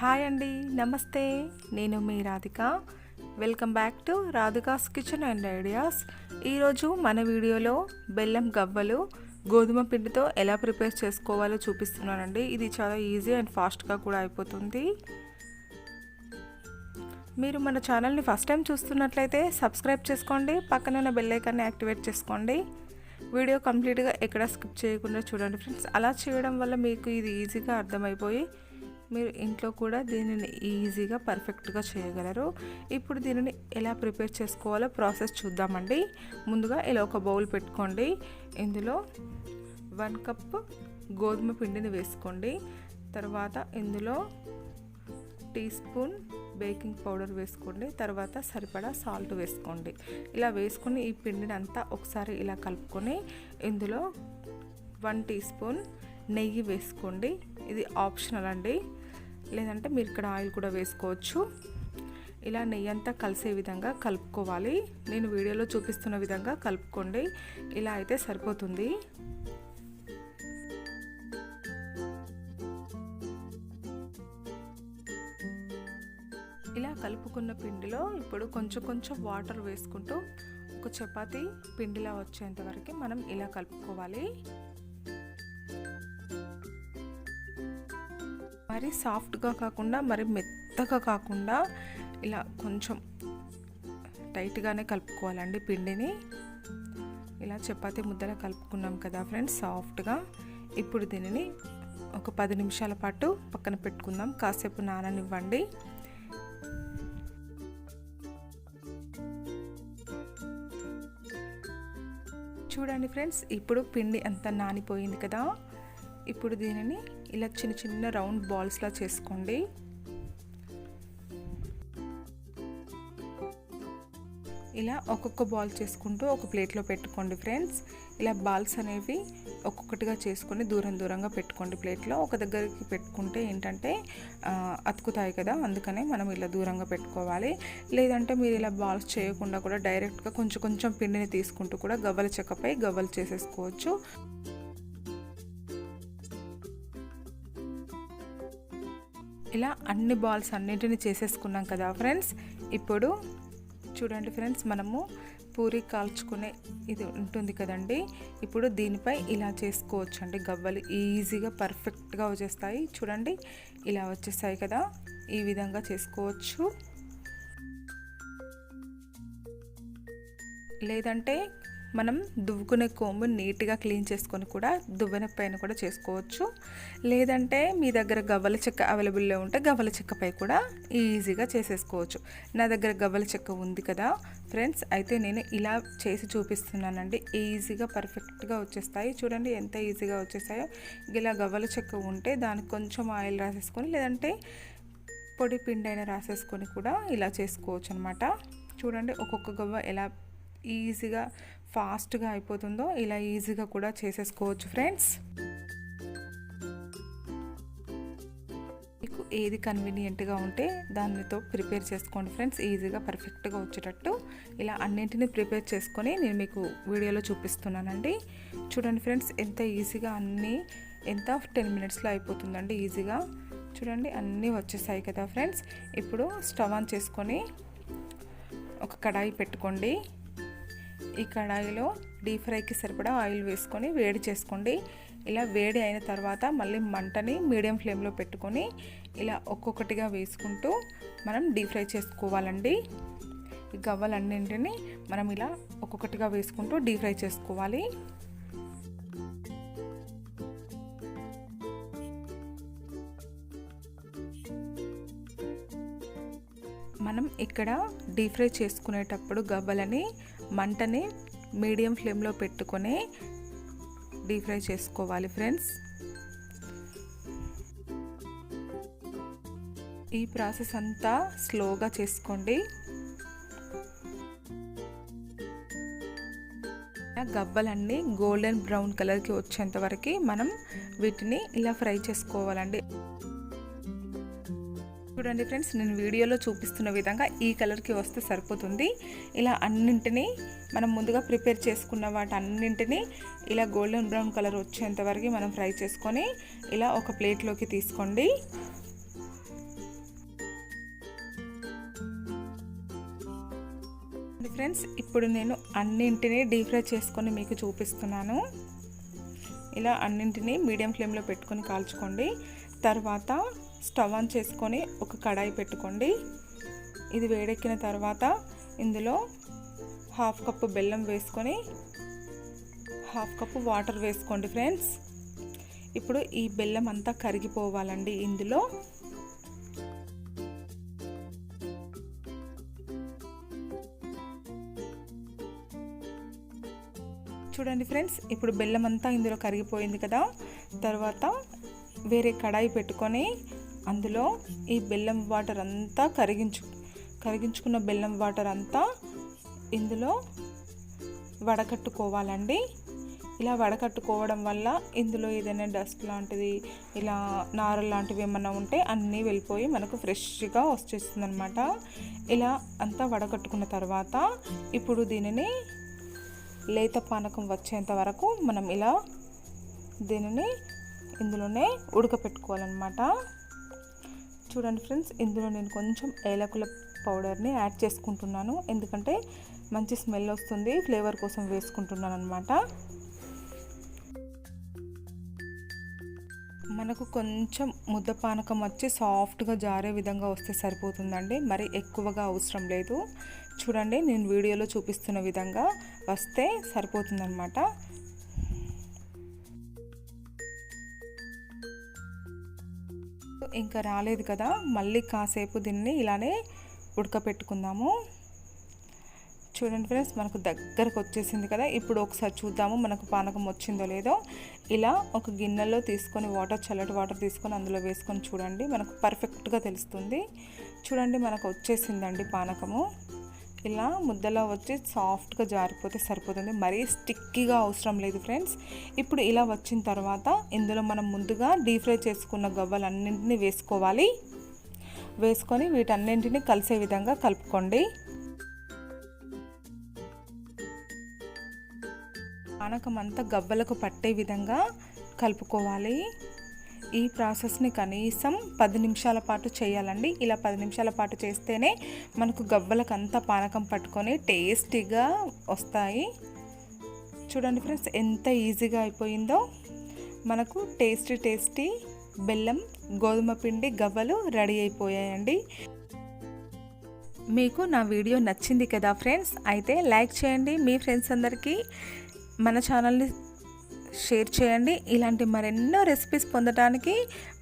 Hi అండి, నమస్తే. నేను మీ Radhika. Welcome back to Radhika's kitchen and ideas. ఈరోజు మన వీడియోలో బెల్లం గవ్వలు గోధుమ పిండితో ఎలా ప్రిపేర్ చేసుకోవాలో చూపిస్తున్నానండి. ఇది చాలా ఈజీ అండ్ ఫాస్ట్గా కూడా అయిపోతుంది. మీరు మన ఛానల్ని ఫస్ట్ టైం చూస్తున్నట్లయితే సబ్స్క్రైబ్ చేసుకోండి, పక్కన ఉన్న బెల్ ఐకాన్ని యాక్టివేట్ చేసుకోండి. వీడియో కంప్లీట్గా ఎక్కడ స్కిప్ చేయకుండా చూడండి ఫ్రెండ్స్. అలా చేయడం వల్ల మీకు ఇది ఈజీగా అర్థమైపోయి మీరు ఇంట్లో కూడా దీనిని ఈజీగా పర్ఫెక్ట్గా చేయగలరు. ఇప్పుడు దీనిని ఎలా ప్రిపేర్ చేసుకోవాలో ప్రాసెస్ చూద్దామండి. ముందుగా ఇలా ఒక బౌల్ పెట్టుకోండి. ఇందులో 1 కప్ గోధుమ పిండిని వేసుకోండి. తర్వాత ఇందులో టీ స్పూన్ బేకింగ్ పౌడర్ వేసుకోండి. తర్వాత సరిపడా సాల్ట్ వేసుకోండి. ఇలా వేసుకొని ఈ పిండిని అంతా ఒకసారి ఇలా కలుపుకొని ఇందులో 1 టీ స్పూన్ నెయ్యి వేసుకోండి. ఇది ఆప్షనల్ అండి, లేదంటే మీరు ఇక్కడ ఆయిల్ కూడా వేసుకోవచ్చు. ఇలా నెయ్యి అంతా కలిసే విధంగా కలుపుకోవాలి. నేను వీడియోలో చూపిస్తున్న విధంగా కలుపుకోండి. ఇలా అయితే సరిపోతుంది. ఇలా కలుపుకున్న పిండిలో ఇప్పుడు కొంచెం కొంచెం వాటర్ వేసుకుంటూ ఒక చపాతీ పిండిలా వచ్చేంత వరకు మనం ఇలా కలుపుకోవాలి. మరి సాఫ్ట్గా కాకుండా మరి మెత్తగా కాకుండా ఇలా కొంచెం టైట్గానే కలుపుకోవాలండి పిండిని. ఇలా చపాతీ ముద్దలా కలుపుకున్నాం కదా ఫ్రెండ్స్ సాఫ్ట్గా. ఇప్పుడు దీనిని ఒక 10 నిమిషాల పాటు పక్కన పెట్టుకుందాం. కాసేపు నాననివ్వండి. చూడండి ఫ్రెండ్స్, ఇప్పుడు పిండి అంతా నానిపోయింది కదా. ఇప్పుడు దీనిని ఇలా చిన్న చిన్న రౌండ్ బాల్స్లా చేసుకోండి. ఇలా ఒక్కొక్క బాల్ చేసుకుంటూ ఒక ప్లేట్లో పెట్టుకోండి ఫ్రెండ్స్. ఇలా బాల్స్ అనేవి ఒక్కొక్కటిగా చేసుకొని దూరం దూరంగా పెట్టుకోండి ప్లేట్లో. ఒక దగ్గరికి పెట్టుకుంటే ఏంటంటే అతుకుతాయి కదా, అందుకనే మనం ఇలా దూరంగా పెట్టుకోవాలి. లేదంటే మీరు ఇలా బాల్స్ చేయకుండా కూడా డైరెక్ట్గా కొంచెం కొంచెం పిండిని తీసుకుంటూ కూడా గవ్వల చెక్కపై గవ్వలు చేసేసుకోవచ్చు. ఇలా అన్ని బాల్స్ అన్నింటిని చేసేసుకున్నాం కదా ఫ్రెండ్స్. ఇప్పుడు చూడండి ఫ్రెండ్స్, మనము పూరి కాల్చుకునే ఇది ఉంటుంది కదండి. ఇప్పుడు దీనిపై ఇలా చేసుకోవచ్చు అండి. గవ్వలు ఈజీగా పర్ఫెక్ట్గా వచ్చేస్తాయి. చూడండి ఇలా వచ్చేస్తాయి కదా, ఈ విధంగా చేసుకోవచ్చు. లేదంటే మనం దువ్వుకునే కోంబు నీట్గా క్లీన్ చేసుకొని కూడా దువ్వెన పైన కూడా చేసుకోవచ్చు. లేదంటే మీ దగ్గర గవ్వల చెక్క అవైలబుల్లో ఉంటే గవ్వల చెక్కపై కూడా ఈజీగా చేసేసుకోవచ్చు. నా దగ్గర గవ్వల చెక్క ఉంది కదా ఫ్రెండ్స్, అయితే నేను ఇలా చేసి చూపిస్తున్నానండి. ఈజీగా పర్ఫెక్ట్గా వచ్చేస్తాయి. చూడండి ఎంత ఈజీగా వచ్చేస్తాయో. ఇలా గవ్వల చెక్క ఉంటే దానికి కొంచెం ఆయిల్ రాసేసుకొని లేదంటే పొడి పిండి అయినా రాసేసుకొని కూడా ఇలా చేసుకోవచ్చు అనమాట. చూడండి ఒక్కొక్క గవ్వ ఎలా ఈజీగా ఫాస్ట్గా అయిపోతుందో ఇలా ఈజీగా కూడా చేసేసుకోవచ్చు ఫ్రెండ్స్. మీకు ఏది కన్వీనియంట్గా ఉంటే దానితో ప్రిపేర్ చేసుకోండి ఫ్రెండ్స్. ఈజీగా పర్ఫెక్ట్గా వచ్చేటట్టు ఇలా అన్నింటినీ ప్రిపేర్ చేసుకొని నేను మీకు వీడియోలో చూపిస్తున్నానండి. చూడండి ఫ్రెండ్స్ ఎంత ఈజీగా ఎంత 10 మినిట్స్లో అయిపోతుందండి ఈజీగా. చూడండి అన్నీ వచ్చేసాయి కదా ఫ్రెండ్స్. ఇప్పుడు స్టవ్ ఆన్ చేసుకొని ఒక కడాయి పెట్టుకోండి. ఈ కడాయిలో డీప్ ఫ్రైకి సరిపడా ఆయిల్ వేసుకొని వేడి చేసుకోండి. ఇలా వేడి అయిన తర్వాత మళ్ళీ మంటని మీడియం ఫ్లేమ్లో పెట్టుకొని ఇలా ఒక్కొక్కటిగా వేసుకుంటూ మనం డీప్ ఫ్రై చేసుకోవాలండి. ఈ గవ్వలన్నింటినీ మనం ఇలా ఒక్కొక్కటిగా వేసుకుంటూ డీప్ ఫ్రై చేసుకోవాలి. మనం ఇక్కడ డీప్ ఫ్రై చేసుకునేటప్పుడు గవ్వలని మంటని మీడియం ఫ్లేమ్లో పెట్టుకొని డీప్ ఫ్రై చేసుకోవాలి ఫ్రెండ్స్. ఈ ప్రాసెస్ అంతా స్లోగా చేసుకోండి. గవ్వలన్నీ గోల్డెన్ బ్రౌన్ కలర్కి వచ్చేంత వరకు మనం వీటిని ఇలా ఫ్రై చేసుకోవాలండి. చూడండి ఫ్రెండ్స్, నేను వీడియోలో చూపిస్తున్న విధంగా ఈ కలర్కి వస్తే సరిపోతుంది. ఇలా అన్నింటినీ మనం ముందుగా ప్రిపేర్ చేసుకున్న వాటన్నింటినీ ఇలా గోల్డెన్ బ్రౌన్ కలర్ వచ్చేంత వరకు మనం ఫ్రై చేసుకొని ఇలా ఒక ప్లేట్లోకి తీసుకోండి. ఫ్రెండ్స్, ఇప్పుడు నేను అన్నింటినీ డీప్ ఫ్రై చేసుకొని మీకు చూపిస్తున్నాను. ఇలా అన్నింటినీ మీడియం ఫ్లేమ్లో పెట్టుకొని కాల్చుకోండి. తర్వాత స్టవ్ ఆన్ చేసుకొని ఒక కడాయి పెట్టుకోండి. ఇది వేడెక్కిన తర్వాత ఇందులో 1/2 కప్పు బెల్లం వేసుకొని 1/2 కప్పు వాటర్ వేసుకోండి ఫ్రెండ్స్. ఇప్పుడు ఈ బెల్లం అంతా కరిగిపోవాలండి. ఇందులో చూడండి ఫ్రెండ్స్, ఇప్పుడు బెల్లం అంతా ఇందులో కరిగిపోయింది కదా. తర్వాత వేరే కడాయి పెట్టుకొని అందులో ఈ బెల్లం వాటర్ అంతా కరిగించుకున్న బెల్లం వాటర్ అంతా ఇందులో వడకట్టుకోవాలండి. ఇలా వడకట్టుకోవడం వల్ల ఇందులో ఏదైనా డస్ట్ లాంటిది, ఇలా నారలు లాంటివి ఏమన్నా ఉంటే అన్నీ వెళ్ళిపోయి మనకు ఫ్రెష్గా వచ్చేస్తుంది అనమాట. ఇలా అంతా వడకట్టుకున్న తర్వాత ఇప్పుడు దీనిని లేత పానకం వచ్చేంత వరకు మనం ఇలా దీనిని ఇందులోనే ఉడకపెట్టుకోవాలన్నమాట. చూడండి ఫ్రెండ్స్, ఇందులో నేను కొంచెం ఏలకుల పౌడర్ని యాడ్ చేసుకుంటున్నాను. ఎందుకంటే మంచి స్మెల్ వస్తుంది, ఫ్లేవర్ కోసం వేసుకుంటున్నాను అనమాట. మనకు కొంచెం ముద్ద పానకం వచ్చి సాఫ్ట్గా జారే విధంగా వస్తే సరిపోతుందండి. మరి ఎక్కువగా అవసరం లేదు. చూడండి, నేను వీడియోలో చూపిస్తున్న విధంగా వస్తే సరిపోతుందన్నమాట. ఇంకా రాలేదు కదా, మళ్ళీ కాసేపు దీన్ని ఇలానే ఉడకపెట్టుకుందాము. చూడండి ఫ్రెండ్స్, మనకు దగ్గరకు వచ్చేసింది కదా. ఇప్పుడు ఒకసారి చూద్దాము మనకు పానకం వచ్చిందో లేదో. ఇలా ఒక గిన్నెలో తీసుకొని చల్లటి వాటర్ తీసుకొని అందులో వేసుకొని చూడండి, మనకు పర్ఫెక్ట్గా తెలుస్తుంది. చూడండి, మనకు వచ్చేసిందండి పానకము. ఇలా ముద్దలా వచ్చి సాఫ్ట్గా జారిపోతే సరిపోతుంది. మరీ స్టిక్కీగా అవసరం లేదు ఫ్రెండ్స్. ఇప్పుడు ఇలా వచ్చిన తర్వాత ఇందులో మనం ముందుగా డీప్ ఫ్రై చేసుకున్న గవ్వలన్నింటినీ వేసుకోవాలి. వేసుకొని వీటన్నింటినీ కలిసే విధంగా కలుపుకోండి. పానకం అంతా గవ్వలకు పట్టే విధంగా కలుపుకోవాలి. ఈ ప్రాసెస్ని కనీసం 10 నిమిషాల పాటు చేయాలండి. ఇలా 10 నిమిషాల పాటు చేస్తేనే మనకు గవ్వలకు అంతా పానకం పట్టుకొని టేస్టీగా వస్తాయి. చూడండి ఫ్రెండ్స్, ఎంత ఈజీగా అయిపోయిందో. మనకు టేస్టీ బెల్లం గోధుమ పిండి గవ్వలు రెడీ అయిపోయాయండి. మీకు నా వీడియో నచ్చింది కదా ఫ్రెండ్స్, అయితే లైక్ చేయండి. మీ ఫ్రెండ్స్ అందరికీ మన ఛానల్ని షేర్ చేయండి. ఇలాంటి మరెన్నో రెసిపీస్ పొందడానికి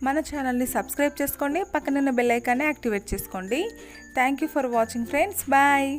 మన ఛానల్ని సబ్స్క్రైబ్ చేసుకోండి. పక్కనున్న బెల్ ఐకాన్ని యాక్టివేట్ చేసుకోండి. Thank you for watching friends. Bye.